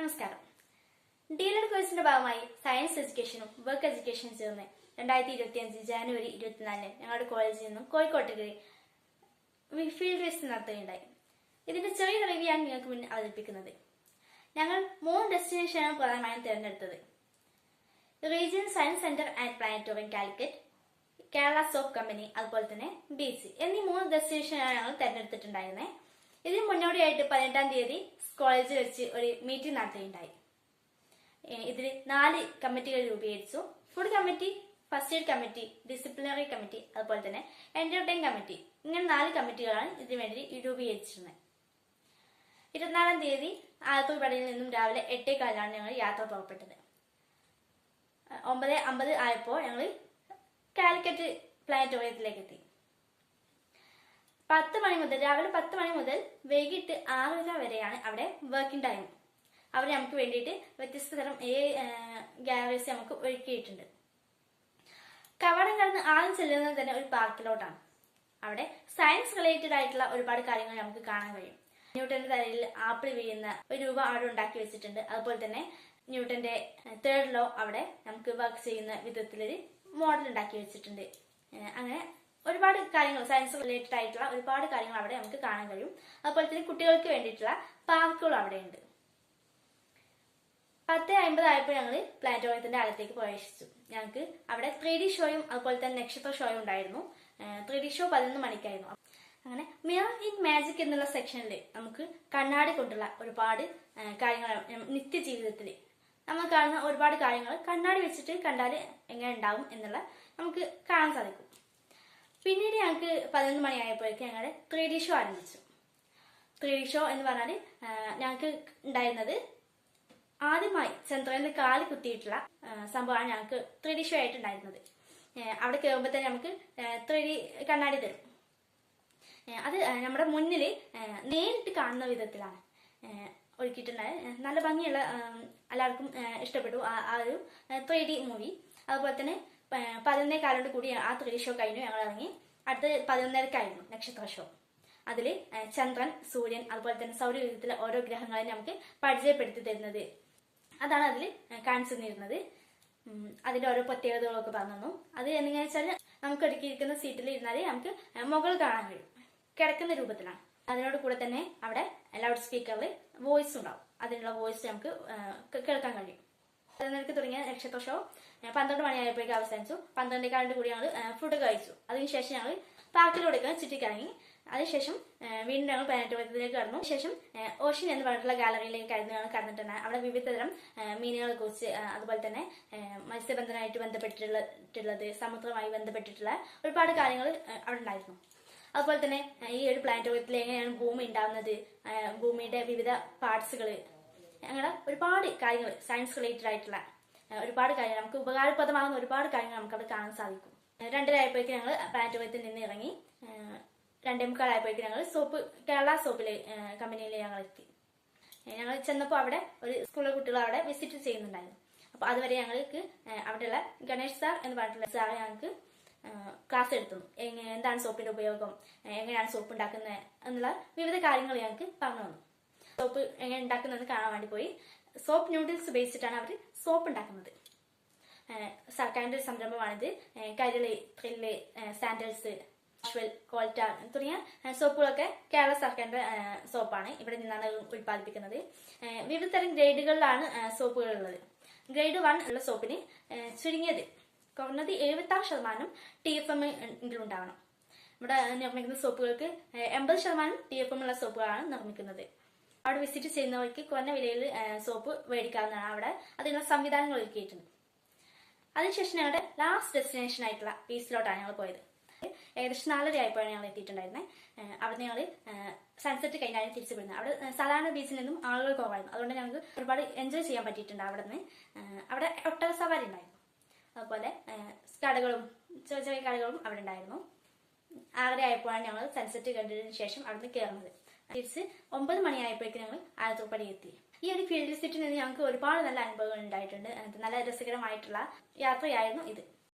നമസ്കാരം. ഡീലഡ് കോഴ്സിന്റെ ഭാഗമായി സയൻസ് എഡ്യൂക്കേഷനും വർക്ക് എഡ്യൂക്കേഷനും ചേർന്ന് 2025 ജാനുവരി 24 ഞങ്ങളുടെ കോളേജിൽ നിന്നും കോഴിക്കോട്ടേക്ക് ഫീൽഡ് വിസിറ്റ് നടത്തുകയുണ്ടായി. ഇതിന്റെ ചെറിയ റിവ്യൂയാണ് നിങ്ങൾക്ക് മുന്നിൽ അവതരിപ്പിക്കുന്നത്. ഞങ്ങൾ 3 ഡെസ്റ്റിനേഷനാണ് പ്രധാനമായും തിരഞ്ഞെടുത്തത്. Region science centre and planetarium Calicut, Kerala soap company, അതുപോലെ തന്നെ ബീച്ച് എന്നീ 3 ഡെസ്റ്റിനേഷനാണ് ഞങ്ങൾ തിരഞ്ഞെടുത്തിട്ടുണ്ടായിരുന്നത്. ഇതിന് മുന്നോടിയായിട്ട് 18-ാം തീയതി കോളേജിൽ വെച്ച് ഒരു മീറ്റിംഗ് നടത്തുകയുണ്ടായി. ഇതിൽ 4 കമ്മിറ്റികൾ രൂപീകരിച്ചു. Food committee, first aid committee, disciplinary committee, അതുപോലെ തന്നെ എന്റർടൈൻ കമ്മിറ്റി. ഇങ്ങനെ 4 കമ്മിറ്റികളാണ് ഇതിനു വേണ്ടി രൂപീകരിച്ചിരുന്നത്. 24-ാം തീയതി ആലത്തൂർപടിയിൽ നിന്നും രാവിലെ 8:15 ഞങ്ങൾ യാത്ര പുറപ്പെട്ടത്. 9:50 ആയപ്പോൾ ഞങ്ങൾ കാലിക്കറ്റ് പ്ലാനറ്റോറിയത്തിലേക്ക് എത്തി. 10 മണി മുതൽ രാവിലെ 10 മണി മുതൽ വൈകിട്ട് 6:30 വരെയാണ് അവിടെ വർക്കിംഗ് ടൈം. അവർ നമുക്ക് വേണ്ടിയിട്ട് വ്യത്യസ്ത തരം ഗാലറീസ് നമുക്ക് ഒരുക്കിയിട്ടുണ്ട്. കവാടം കടന്ന് ആദ്യം ചെല്ലുന്നത് തന്നെ ഒരു പാർക്കിലോട്ടാണ്. അവിടെ സയൻസ് റിലേറ്റഡ് ആയിട്ടുള്ള ഒരുപാട് കാര്യങ്ങൾ നമുക്ക് കാണാൻ കഴിയും. ന്യൂട്ടന്റെ തലയിൽ ആപ്പിൾ വീഴുന്ന ഒരു രൂപ അവിടെ ഉണ്ടാക്കി വെച്ചിട്ടുണ്ട്. അതുപോലെ തന്നെ ന്യൂട്ടന്റെ 3rd ലോ അവിടെ നമുക്ക് വർക്ക് ചെയ്യുന്ന വിധത്തിലൊരു മോഡൽ ഉണ്ടാക്കി വെച്ചിട്ടുണ്ട്. അങ്ങനെ ഒരുപാട് കാര്യങ്ങൾ സയൻസ് റിലേറ്റഡ് ആയിട്ടുള്ള ഒരുപാട് കാര്യങ്ങൾ അവിടെ നമുക്ക് കാണാൻ കഴിയും. അതുപോലെ തന്നെ കുട്ടികൾക്ക് വേണ്ടിയിട്ടുള്ള പാർക്കുകൾ അവിടെയുണ്ട്. 10:50 ആയപ്പോൾ ഞങ്ങൾ പ്ലാനറ്റോറിയത്തിന്റെ അകത്തേക്ക് പ്രവേശിച്ചു. ഞങ്ങൾക്ക് അവിടെ 3D ഷോയും അതുപോലെ തന്നെ നക്ഷത്ര ഷോയും ഉണ്ടായിരുന്നു. 3D show 11 മണിക്കായിരുന്നു. അങ്ങനെ മിറർ ഇൻ മാജിക് എന്നുള്ള സെക്ഷനിൽ നമുക്ക് കണ്ണാടി കൊണ്ടുള്ള ഒരുപാട് കാര്യങ്ങൾ നിത്യജീവിതത്തിൽ നമ്മൾ കാണുന്ന ഒരുപാട് കാര്യങ്ങൾ കണ്ണാടി വെച്ചിട്ട് കണ്ടാൽ എങ്ങനെ ഉണ്ടാവും എന്നുള്ള നമുക്ക് കാണാൻ സാധിക്കും. പിന്നീട് ഞങ്ങൾക്ക് 11 മണിയായപ്പോഴേക്ക് ഞങ്ങളുടെ 3D ഷോ ആരംഭിച്ചു. 3D ഷോ എന്ന് പറഞ്ഞാൽ ഞങ്ങൾക്ക് ഉണ്ടായിരുന്നത് ആദ്യമായി ചന്ദ്രനിൽ കാല് കുത്തിയിട്ടുള്ള സംഭവമാണ് ഞങ്ങൾക്ക് 3D ഷോ ആയിട്ടുണ്ടായിരുന്നത്. അവിടെ കയറുമ്പോൾ തന്നെ നമുക്ക് 3D കണ്ണാടി തരും. അത് നമ്മുടെ മുന്നിൽ നേരിട്ട് കാണുന്ന വിധത്തിലാണ് ഒരുക്കിയിട്ടുണ്ടായത്. നല്ല ഭംഗിയുള്ള എല്ലാവർക്കും ഇഷ്ടപ്പെട്ടു ആ ഒരു 3D മൂവി. അതുപോലെ തന്നെ 11:15 കൂടി ആ 3D ഷോ കഴിഞ്ഞു. ഞങ്ങൾ ഇറങ്ങി. അടുത്ത് 11:30 നക്ഷത്ര ഷോ. അതിൽ ചന്ദ്രൻ, സൂര്യൻ, അതുപോലെ തന്നെ സൗരയൂഥത്തിലെ ഓരോ ഗ്രഹങ്ങളെ നമുക്ക് പരിചയപ്പെടുത്തി തരുന്നത് അതാണ് അതിൽ കാണിച്ചു തന്നിരുന്നത്. അതിന്റെ ഓരോ പ്രത്യേകതകളൊക്കെ പറഞ്ഞു. അത് എങ്ങനെ വെച്ചാൽ നമുക്ക് ഒരുക്കിയിരിക്കുന്ന സീറ്റിൽ ഇരുന്നാൽ നമുക്ക് മുകൾ കാണാൻ കഴിയും. കിടക്കുന്ന രൂപത്തിലാണ്. അതിനോട് കൂടെ തന്നെ അവിടെ ലൗഡ് സ്പീക്കറിൽ വോയിസ് ഉണ്ടാവും. അതിനുള്ള വോയിസ് നമുക്ക് കേൾക്കാൻ കഴിയും. 11:30 തുടങ്ങിയ നക്ഷത്ര ഷോ 12 മണിയായപ്പോഴേക്കും അവസാനിച്ചു. 12:15 കൂടി ഞങ്ങൾ ഫുഡ് കഴിച്ചു. അതിനുശേഷം ഞങ്ങൾ പാർക്കിലൂടെ ചുറ്റിക്കറങ്ങി. അതിനുശേഷം വീണ്ടും ഞങ്ങൾ പ്ലാനറ്റോറിയത്തിലേക്ക് കടന്നു. ശേഷം ഓഷ്യൻ എന്ന് പറഞ്ഞിട്ടുള്ള ഗാലറിയിലേക്കായിരുന്നു ഞങ്ങൾ കടന്നിട്ടുണ്ടായത്. അവിടെ വിവിധതരം മീനുകളെ കുറിച്ച്, അതുപോലെ തന്നെ മത്സ്യബന്ധനമായിട്ട് ബന്ധപ്പെട്ടിട്ടുള്ളത്, സമുദ്രവുമായി ബന്ധപ്പെട്ടിട്ടുള്ള ഒരുപാട് കാര്യങ്ങൾ അവിടെ ഉണ്ടായിരുന്നു. അതുപോലെ തന്നെ ഈ ഒരു പ്ലാനറ്റോറിയത്തിൽ എങ്ങനെയാണ് ഭൂമി ഉണ്ടാകുന്നത്, ഭൂമിയുടെ വിവിധ പാർട്സുകൾ, അങ്ങനെ ഒരുപാട് കാര്യങ്ങൾ സയൻസ് റിലേറ്റഡ് ആയിട്ടുള്ള ഒരുപാട് കാര്യങ്ങൾ നമുക്ക് ഉപകാരപ്രദമാകുന്ന ഒരുപാട് കാര്യങ്ങൾ നമുക്ക് അവിടെ കാണാൻ സാധിക്കും. 2:30 ആയപ്പോഴേക്കും ഞങ്ങൾ പ്ലാനറ്റോറിയത്തിൽ നിന്ന് ഇറങ്ങി. 2:45 ആയപ്പോഴേക്കും ഞങ്ങൾ കേരള സോപ്പിലെ കമ്പനിയിൽ ഞങ്ങൾ എത്തി. ഞങ്ങൾ ചെന്നപ്പോൾ അവിടെ ഒരു സ്കൂളിലെ കുട്ടികൾ അവിടെ വിസിറ്റ് ചെയ്യുന്നുണ്ടായിരുന്നു. അപ്പൊ അതുവരെ ഞങ്ങൾക്ക് അവിടെയുള്ള ഗണേഷ് സാർ എന്ന് പറഞ്ഞിട്ടുള്ള സാർ ഞങ്ങൾക്ക് ക്ലാസ് എടുത്തു. എന്താണ് സോപ്പിന്റെ ഉപയോഗം, എങ്ങനെയാണ് സോപ്പ് ഉണ്ടാക്കുന്നത് എന്നുള്ള വിവിധ കാര്യങ്ങൾ ഞങ്ങൾക്ക് പറഞ്ഞു തന്നു. സോപ്പ് എങ്ങനെ ഉണ്ടാക്കുന്നതെന്ന് കാണാൻ വേണ്ടി പോയി. സോപ്പ് നൂഡിൽസ് ഉപയോഗിച്ചിട്ടാണ് അവർ സോപ്പ് ഉണ്ടാക്കുന്നത്. സർക്കാരിന്റെ ഒരു സംരംഭമാണിത്. കൈരളി, ത്രില്ല്, സാൻഡൽസ്, കോൾട്ട തുടങ്ങിയ സോപ്പുകളൊക്കെ കേരള സർക്കാരിന്റെ സോപ്പാണ്. ഇവിടെ നിന്നാണ് ഉത്പാദിപ്പിക്കുന്നത്. വിവിധ തരം ഗ്രേഡുകളിലാണ് സോപ്പുകൾ ഉള്ളത്. ഗ്രേഡ് 1 ഉള്ള സോപ്പിന് ചുരുങ്ങിയത് കുറഞ്ഞത് 76% TFM ഉണ്ടാവണം. ഇവിടെ നിർമ്മിക്കുന്ന സോപ്പുകൾക്ക് 80% TFM ഉള്ള സോപ്പുകളാണ് നിർമ്മിക്കുന്നത്. അവിടെ വിസിറ്റ് ചെയ്യുന്നവർക്ക് കുറഞ്ഞ വിലയിൽ സോപ്പ് മേടിക്കാവുന്നതാണ്. അവിടെ അതിനുള്ള സംവിധാനങ്ങൾ ഒരുക്കിയിട്ടുണ്ട്. അതിനുശേഷം ഞങ്ങളുടെ ലാസ്റ്റ് ഡെസ്റ്റിനേഷൻ ആയിട്ടുള്ള ബീച്ചിലോട്ടാണ് ഞങ്ങൾ പോയത്. ഏകദേശം 4:30 ആയപ്പോഴാണ് ഞങ്ങൾ എത്തിയിട്ടുണ്ടായിരുന്നത്. അവിടെ ഞങ്ങൾ സൺസെറ്റ് കഴിഞ്ഞാണ് തിരിച്ചു പോയിരുന്നത്. അവിടെ സാധാരണ ബീച്ചിൽ നിന്നും ആളുകൾ കുറവായിരുന്നു. അതുകൊണ്ട് ഞങ്ങൾക്ക് ഒരുപാട് എൻജോയ് ചെയ്യാൻ പറ്റിയിട്ടുണ്ട്. അവിടെ ഒട്ടക സവാരി ഉണ്ടായിരുന്നു. അതുപോലെ കടകളും ചെറിയ ചെറിയ കടകളും അവിടെ ഉണ്ടായിരുന്നു. 6:30 ആയപ്പോഴാണ് ഞങ്ങൾ സൺസെറ്റ് കണ്ടതിന് ശേഷം അവിടുന്ന് കയറുന്നത്. തിരിച്ച് 9 മണിയായപ്പോഴേക്കും ഞങ്ങൾ ആലത്തൂർപ്പടി എത്തി. ഈ ഒരു ഫീൽഡ് വിസിറ്റിൽ നിന്ന് ഞങ്ങൾക്ക് ഒരുപാട് നല്ല അനുഭവങ്ങൾ ഉണ്ടായിട്ടുണ്ട്. നല്ല രസകരമായിട്ടുള്ള യാത്രയായിരുന്നു ഇത്.